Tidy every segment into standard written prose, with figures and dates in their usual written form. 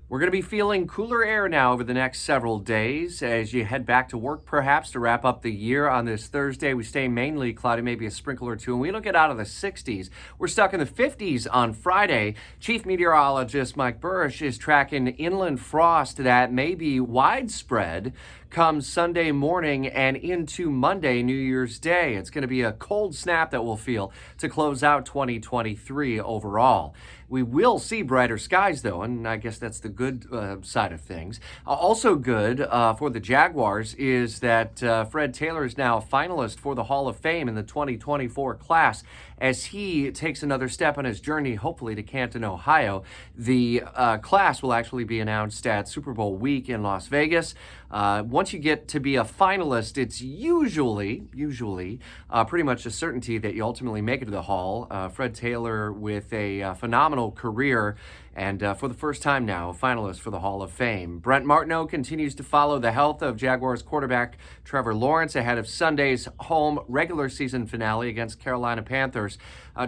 We're going to be feeling cooler air now over the next several days as you head back to work, perhaps, to wrap up the year. On this Thursday, we stay mainly cloudy, maybe a sprinkle or two, and we don't get out of the 60s. We're stuck in the 50s on Friday. Chief Meteorologist Mike Burrish is tracking inland frost that may be widespread come Sunday morning and into Monday, New Year's Day. It's going to be a cold snap that we'll feel to close out 2023 overall. We will see brighter skies, though, and I guess that's the good side of things. Also good for the Jaguars is that Fred Taylor is now a finalist for the Hall of Fame in the 2024 class as he takes another step on his journey, hopefully, to Canton, Ohio. The class will actually be announced at Super Bowl week in Las Vegas. Once you get to be a finalist, it's usually pretty much a certainty that you ultimately make it to the Hall. Fred Taylor with a phenomenal career and for the first time now, a finalist for the Hall of Fame. Brent Martineau continues to follow the health of Jaguars quarterback Trevor Lawrence ahead of Sunday's home regular season finale against Carolina Panthers.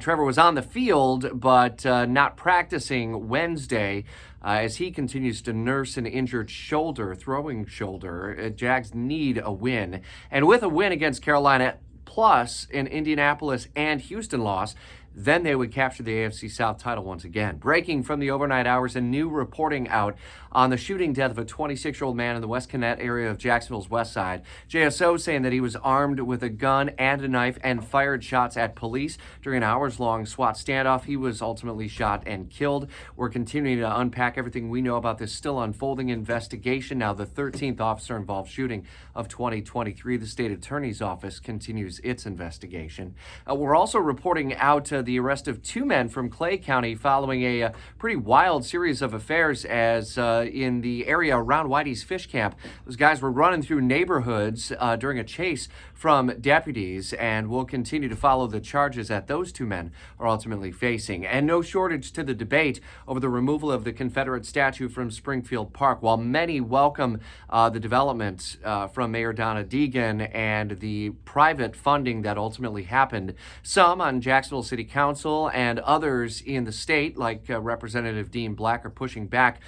Trevor was on the field, but not practicing Wednesday as he continues to nurse an injured throwing shoulder. Jags need a win. And with a win against Carolina, plus an Indianapolis and Houston loss, then they would capture the AFC South title once again. Breaking from the overnight hours, a new reporting out on the shooting death of a 26-year-old man in the West Connect area of Jacksonville's west side. JSO saying that he was armed with a gun and a knife and fired shots at police during an hours-long SWAT standoff. He was ultimately shot and killed. We're continuing to unpack everything we know about this still unfolding investigation. Now, the 13th officer-involved shooting of 2023. The state attorney's office continues its investigation. We're also reporting out the arrest of two men from Clay County following a pretty wild series of affairs as in the area around Whitey's Fish Camp. Those guys were running through neighborhoods during a chase from deputies, and we'll continue to follow the charges that those two men are ultimately facing. And no shortage to the debate over the removal of the Confederate statue from Springfield Park. While many welcome the development from Mayor Donna Deegan and the private funding that ultimately happened, some on Jacksonville City Council and others in the state, like Representative Dean Black, are pushing back.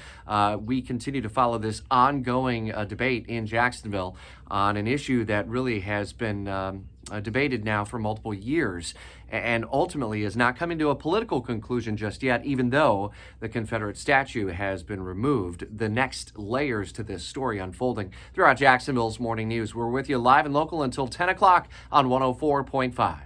We continue to follow this ongoing debate in Jacksonville on an issue that really has been debated now for multiple years and ultimately is not coming to a political conclusion just yet, even though the Confederate statue has been removed. The next layers to this story unfolding throughout Jacksonville's Morning News. We're with you live and local until 10 o'clock on 104.5.